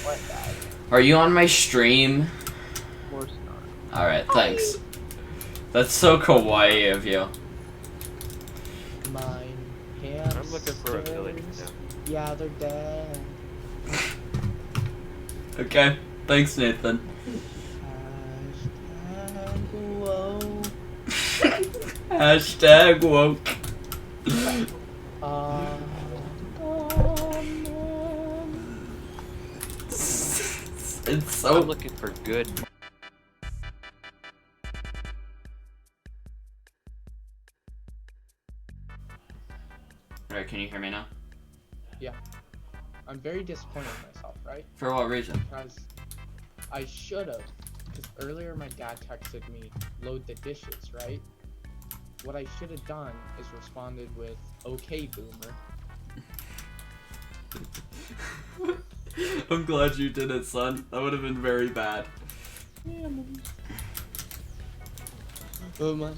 What, Dad? Are you on my stream? Of course not. Alright, thanks. That's so kawaii of you. Mine hamsters. I'm looking for a village now. Yeah, they're dead. Okay, thanks, Nathan. Hashtag whoa. Hashtag woke. It's so. I'm looking for good. Alright, can you hear me now? Yeah. I'm very disappointed in myself, right? For what reason? Because I should have. Because earlier my dad texted me, load the dishes, right? What I should have done is responded with, okay, boomer. I'm glad you did it, son. That would have been very bad. Yeah, man. Oh my.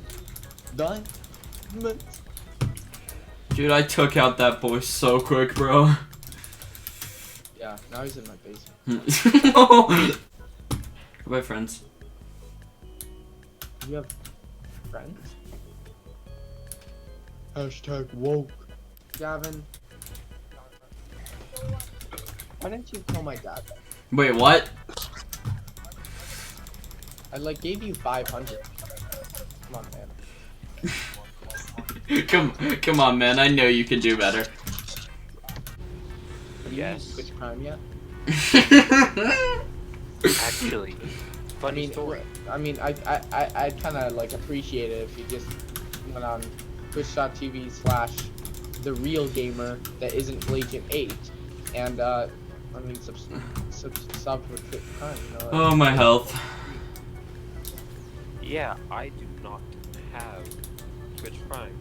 Done. Dude, I took out that boy so quick, bro. Yeah, now he's in my basement. Goodbye, friends. You have friends? Hashtag woke. Gavin. Why didn't you kill my dad? Wait, what? I like gave you 500. Come on, man. Come on, man. I know you can do better. Have you Yes. used Twitch Prime yet? Actually, funny story. I'd kind of like appreciate it if you just went on twitch.tv/therealgamer that isn't Glacian8 and sub for Twitch Prime, you know? Oh, my health. Yeah, I do not have Twitch Prime.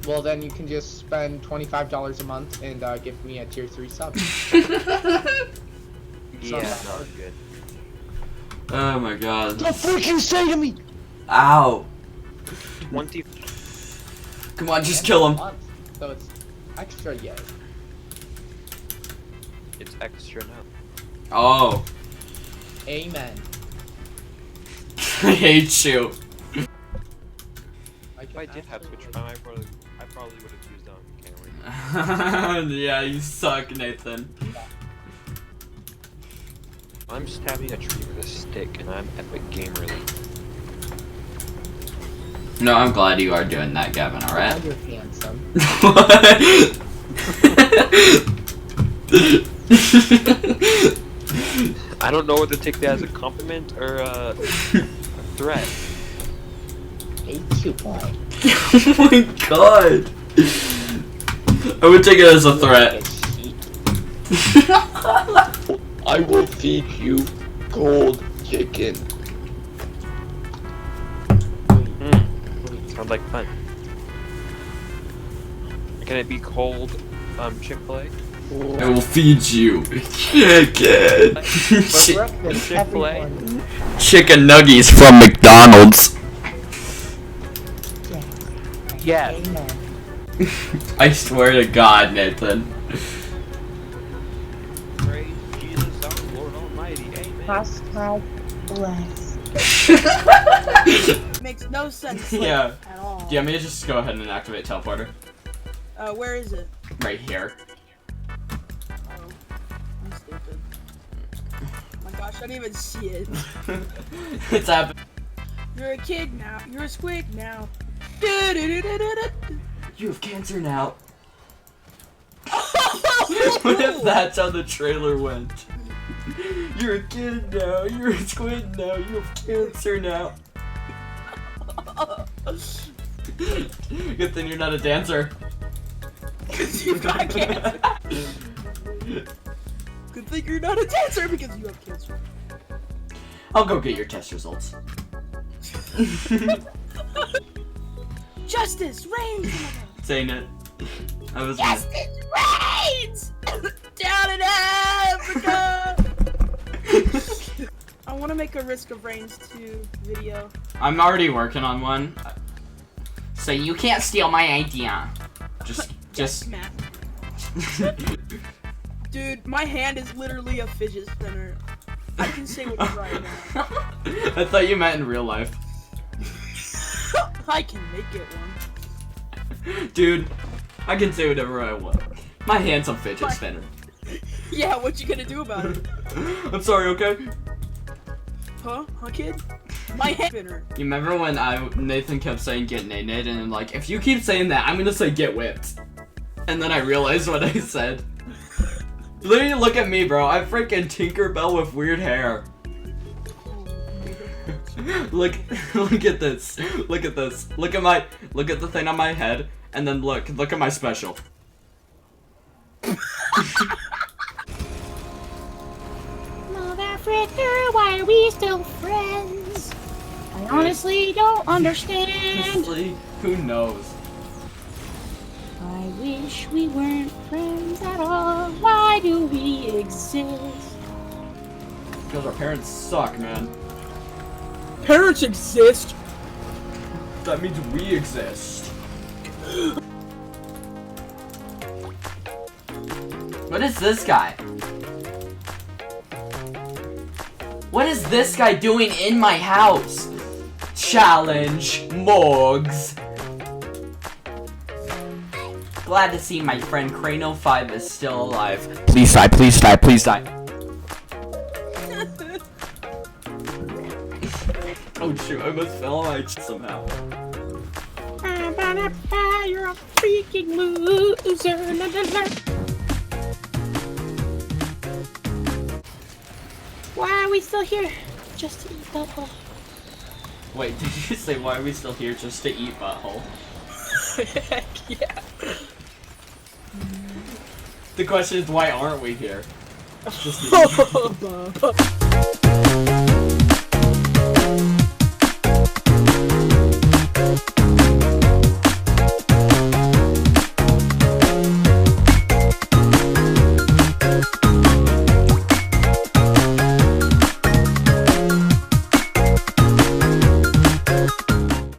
Well, then you can just spend $25 a month and give me a tier 3 sub. Yeah, that not good. Oh my god. The frick you say to me? Ow. 20. Come on, just kill him. So it's extra yay. It's extra now. Oh. Amen. I hate you. If I did have Twitch Prime, I probably would have used camera. Yeah, you suck, Nathan. I'm stabbing a tree with a stick, and I'm Epic Gamer League. No, I'm glad you are doing that, Gavin, Now alright? you're handsome. I don't know whether to take that as a compliment or a threat. Hate you, boy. Oh my god. I would take it as a threat. I will feed you cold chicken. Sounds like fun. Can it be cold, Chick-fil-A? I will feed you chicken. Chick-fil-A? Chicken nuggies from McDonald's. Yeah. Amen. I swear to God, Nathan. Praise Jesus, our Lord Almighty. Amen. Hashtag bless. Makes no sense. Yeah. At all. Do you want me to just go ahead and activate teleporter? Where is it? Right here. Oh, I'm stupid. Oh my gosh, I didn't even see it. It's happening. You're a kid now. You're a squig now. You have cancer now. What if that's how the trailer went? You're a kid now. You're a squid now. You have cancer now. Good thing you're not a dancer. You've got cancer. Good thing you're not a dancer because you have cancer. I'll go get your test results. Justice reigns. Saying it. I was. Justice reigns. Down in Africa. I want to make a Risk of Rains 2 video. I'm already working on one. So you can't steal my idea. Just. Matt. Dude, my hand is literally a fidget spinner. I can say whatever I want. I thought you meant in real life. I can make it one. Dude, I can say whatever I want. My hand's a fidget spinner. Yeah, what you gonna do about it? I'm sorry, okay? Huh, kid? My hand spinner. You remember when Nathan kept saying get nated and I'm like, if you keep saying that, I'm gonna say get whipped. And then I realized what I said. Literally look at me, bro. I'm freaking Tinkerbell with weird hair. look at this. Look at this. Look at the thing on my head, and then look at my special. Mother fricker, why are we still friends? I honestly don't understand. Honestly, who knows? I wish we weren't friends at all. Why do we exist? Because our parents suck, man. Parents exist. That means we exist. What is this guy? What is this guy doing in my house? Challenge Morgs. Glad to see my friend Crano5 is still alive. Please die, please die, please die. Oh shoot, I almost fell on my ch somehow. You're a freaking loser. Why are we still here? Just to eat butthole. Wait, did you say why are we still here just to eat butthole? Heck yeah. The question is why aren't we here? Just to eat.